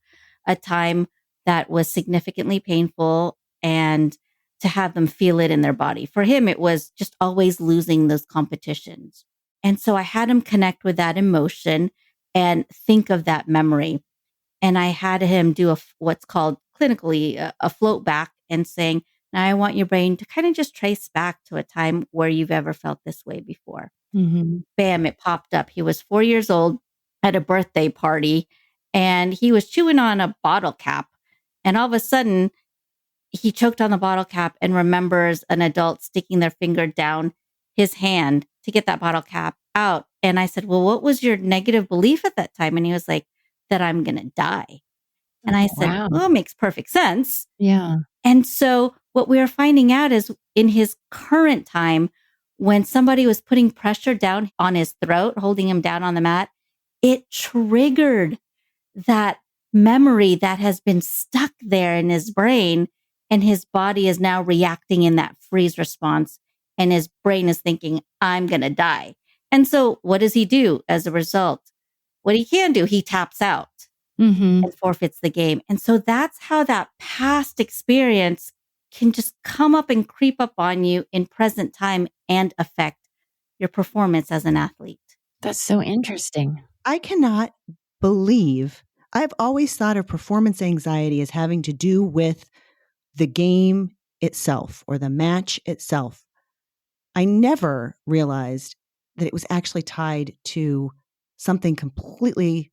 a time that was significantly painful and to have them feel it in their body. For him, it was just always losing those competitions. And so I had him connect with that emotion and think of that memory. And I had him do what's called clinically a float back and saying, now I want your brain to kind of just trace back to a time where you've ever felt this way before. Mm-hmm. Bam, it popped up. He was 4 years old at a birthday party and he was chewing on a bottle cap. And all of a sudden, he choked on the bottle cap and remembers an adult sticking their finger down his hand to get that bottle cap out. And I said, well, what was your negative belief at that time? And he was like, that I'm going to die. And I said, wow. well, it makes perfect sense. Yeah. And so what we are finding out is in his current time, when somebody was putting pressure down on his throat, holding him down on the mat, it triggered that memory that has been stuck there in his brain. And his body is now reacting in that freeze response. And his brain is thinking, I'm going to die. And so what does he do as a result? What he can do, he taps out and forfeits the game. And so that's how that past experience can just come up and creep up on you in present time and affect your performance as an athlete. That's so interesting. I cannot believe, I've always thought of performance anxiety as having to do with the game itself or the match itself. I never realized that it was actually tied to something completely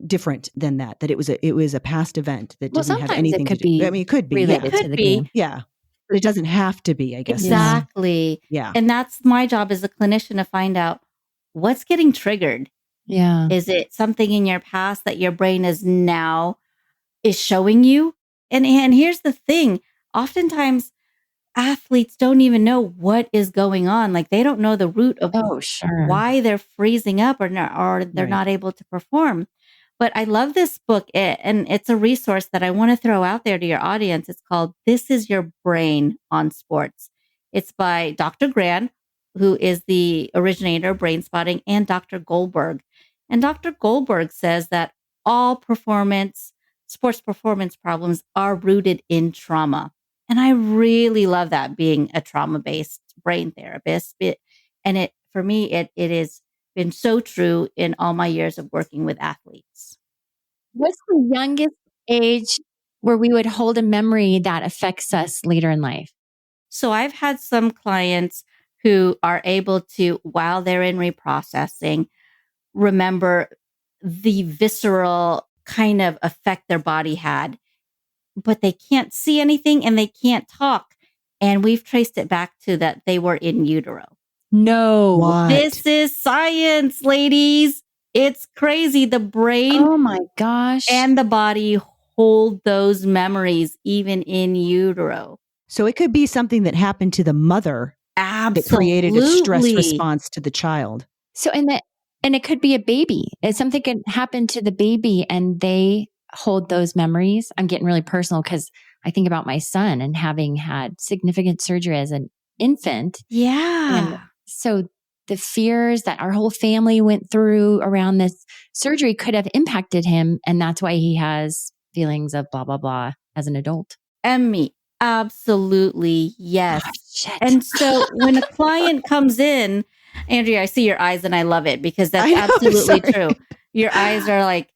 different than that it was a past event that doesn't have anything to do. I mean, it could be related to the game. Yeah. But it doesn't have to be, I guess. Exactly. Yeah. And that's my job as a clinician to find out what's getting triggered. Yeah. Is it something in your past that your brain is showing you? And here's the thing. Oftentimes athletes don't even know what is going on. Like they don't know the root of why they're freezing up or they're not able to perform. But I love this book, and it's a resource that I want to throw out there to your audience. It's called This Is Your Brain on Sports. It's by Dr. Gran, who is the originator of Brainspotting, and Dr. Goldberg. And Dr. Goldberg says that all sports performance problems are rooted in trauma. And I really love that, being a trauma-based brain therapist. For me, it has been so true in all my years of working with athletes. What's the youngest age where we would hold a memory that affects us later in life? So I've had some clients who are able to, while they're in reprocessing, remember the visceral kind of effect their body had, but they can't see anything and they can't talk. And we've traced it back to that they were in utero. No. What? This is science, ladies. It's crazy. The brain oh my gosh, and the body hold those memories even in utero. So it could be something that happened to the mother that created a stress response to the child. So and it could be a baby. Something could happen to the baby and they hold those memories. I'm getting really personal because I think about my son and having had significant surgery as an infant. Yeah. And so the fears that our whole family went through around this surgery could have impacted him. And that's why he has feelings of blah, blah, blah as an adult. Emmy, absolutely. Yes. Oh, shit. And so when a client comes in, Andrea, I see your eyes and I love it because that's absolutely true. Your eyes are like,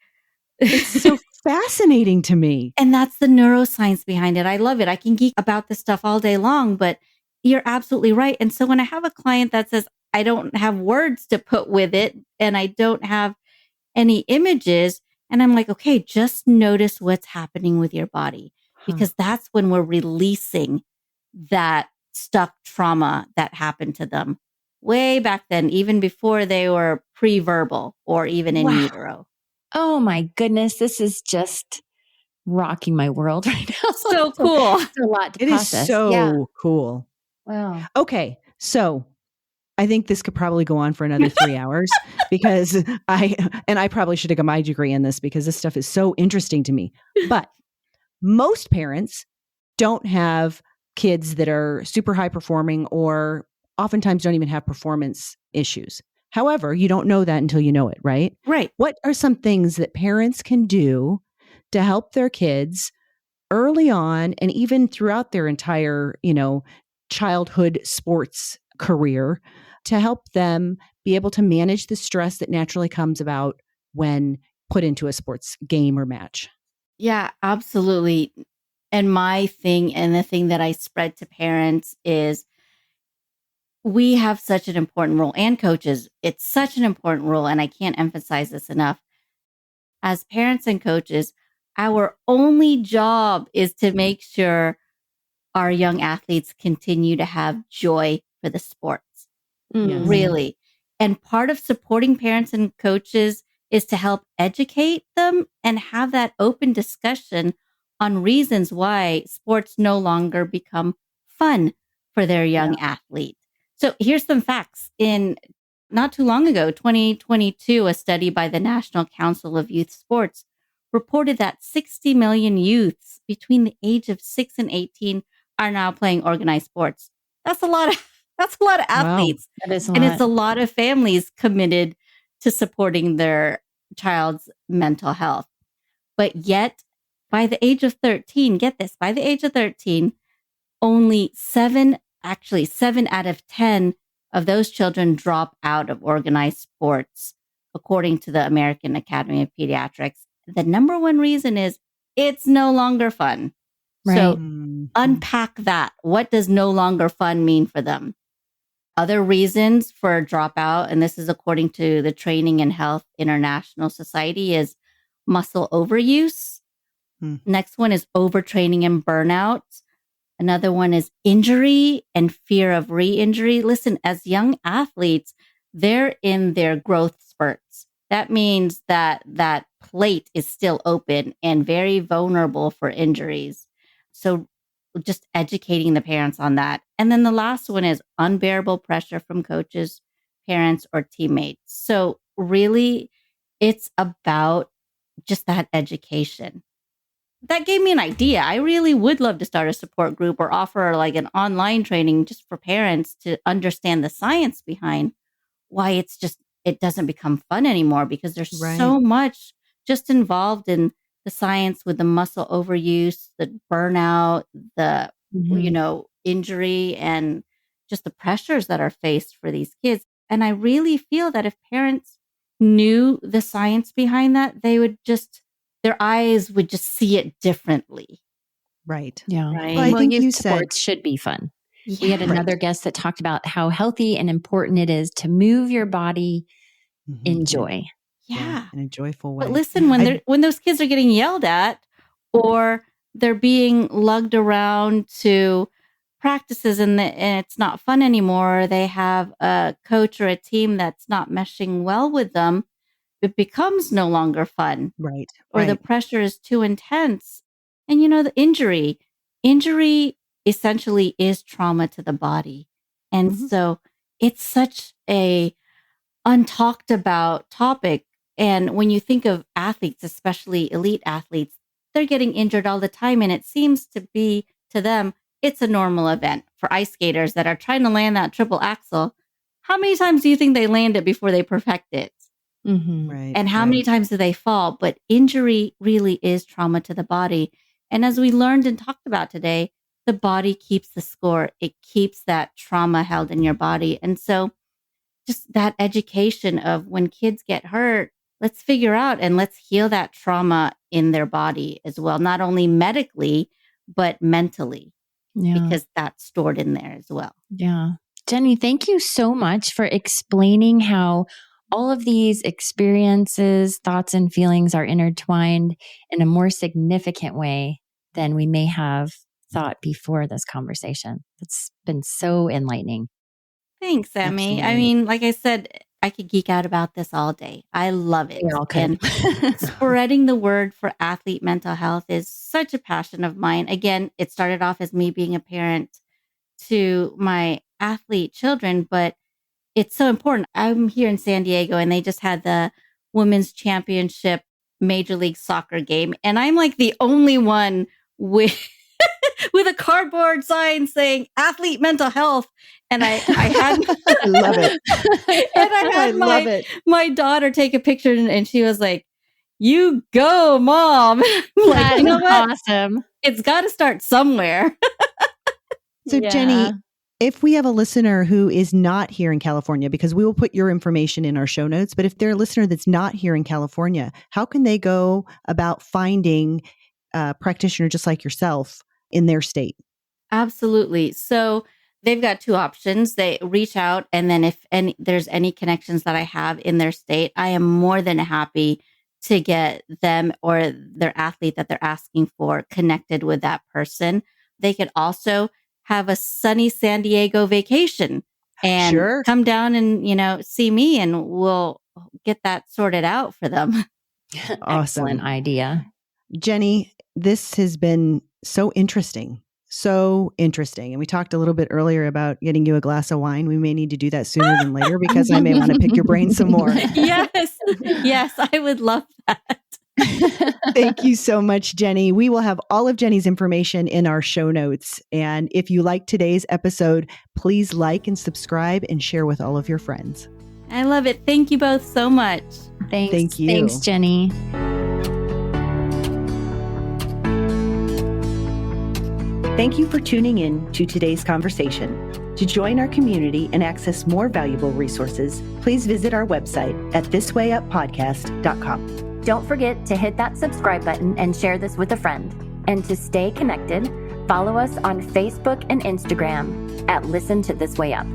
it's so fascinating to me. And that's the neuroscience behind it. I love it. I can geek about this stuff all day long, but you're absolutely right. And so when I have a client that says, I don't have words to put with it and I don't have any images, and I'm like, okay, just notice what's happening with your body, because that's when we're releasing that stuck trauma that happened to them way back then, even before they were pre-verbal or even in utero. Oh my goodness. This is just rocking my world right now. So cool. It's a lot to It process. is so cool. Wow. Okay. So I think this could probably go on for another 3 hours because I probably should have got my degree in this because this stuff is so interesting to me. But most parents don't have kids that are super high performing or oftentimes don't even have performance issues. However, you don't know that until you know it, right? Right. What are some things that parents can do to help their kids early on and even throughout their entire, childhood sports career to help them be able to manage the stress that naturally comes about when put into a sports game or match? Yeah, absolutely. And my thing and the thing that I spread to parents is we have such an important role, and coaches. It's such an important role. And I can't emphasize this enough. As parents and coaches, our only job is to make sure our young athletes continue to have joy for the sports. Yes. Really. And part of supporting parents and coaches is to help educate them and have that open discussion on reasons why sports no longer become fun for their young athlete. So here's some facts. In not too long ago, 2022, a study by the National Council of Youth Sports reported that 60 million youths between the age of 6 and 18 are now playing organized sports. That's a lot of athletes. That is a And lot. it's a lot of families committed to supporting their child's mental health. But yet, by the age of 13, get this, by the age of 13, only 7 out of 10 of those children drop out of organized sports, according to the American Academy of Pediatrics. The number one reason is it's no longer fun. So unpack that. What does no longer fun mean for them? Other reasons for dropout, and this is according to the Training and Health International Society, is muscle overuse. Next one is overtraining and burnout. Another one is injury and fear of re-injury. Listen, as young athletes, they're in their growth spurts. That means that that plate is still open and very vulnerable for injuries. So just educating the parents on that. And then the last one is unbearable pressure from coaches, parents, or teammates. So really, it's about just that education. That gave me an idea. I really would love to start a support group or offer like an online training just for parents to understand the science behind why it doesn't become fun anymore, because there's so much just involved in the science with the muscle overuse, the burnout, the, injury, and just the pressures that are faced for these kids. And I really feel that if parents knew the science behind that, their eyes would just see it differently. Right. Yeah. Right. Well, I think youth you said sports should be fun. Yeah. We had another guest that talked about how healthy and important it is to move your body in joy. Yeah. In a joyful way. But listen, when those kids are getting yelled at or they're being lugged around to practices and it's not fun anymore, they have a coach or a team that's not meshing well with them, it becomes no longer fun. Right. Or the pressure is too intense. And the injury essentially is trauma to the body. And so it's such a untalked about topic. And when you think of athletes, especially elite athletes, they're getting injured all the time. And it seems to be to them, it's a normal event. For ice skaters that are trying to land that triple axel, how many times do you think they land it before they perfect it? Right. And how many times do they fall? But injury really is trauma to the body. And as we learned and talked about today, the body keeps the score. It keeps that trauma held in your body. And so just that education of when kids get hurt, let's figure out and let's heal that trauma in their body as well, not only medically, but mentally, because that's stored in there as well. Yeah. Jennie, thank you so much for explaining how all of these experiences, thoughts, and feelings are intertwined in a more significant way than we may have thought before this conversation. It's been so enlightening. Thanks, Emmy. Absolutely. I mean, like I said, I could geek out about this all day. I love it. We all could. And spreading the word for athlete mental health is such a passion of mine. Again, it started off as me being a parent to my athlete children, but it's so important. I'm here in San Diego and they just had the women's championship Major League Soccer game. And I'm like the only one with with a cardboard sign saying athlete mental health. And I had I love it. and I had my daughter take a picture and she was like, "You go, Mom." Like, you know what? Awesome. It's got to start somewhere. So Jennie, if we have a listener who is not here in California, because we will put your information in our show notes, but if they're a listener that's not here in California, how can they go about finding a practitioner just like yourself in their state? Absolutely. So they've got two options. They reach out, and then if there's any connections that I have in their state, I am more than happy to get them or their athlete that they're asking for connected with that person. They could also have a sunny San Diego vacation and come down and, see me, and we'll get that sorted out for them. Awesome. Excellent idea. Jennie, this has been so interesting. And we talked a little bit earlier about getting you a glass of wine. We may need to do that sooner than later because I may want to pick your brain some more. Yes, I would love that. Thank you so much, Jennie. We will have all of Jennie's information in our show notes. And if you like today's episode, please like and subscribe and share with all of your friends. I love it. Thank you both so much. Thanks. Thank you. Thanks, Jennie. Thank you for tuning in to today's conversation. To join our community and access more valuable resources, please visit our website at thiswayuppodcast.com. Don't forget to hit that subscribe button and share this with a friend. And to stay connected, follow us on Facebook and Instagram at Listen to This Way Up.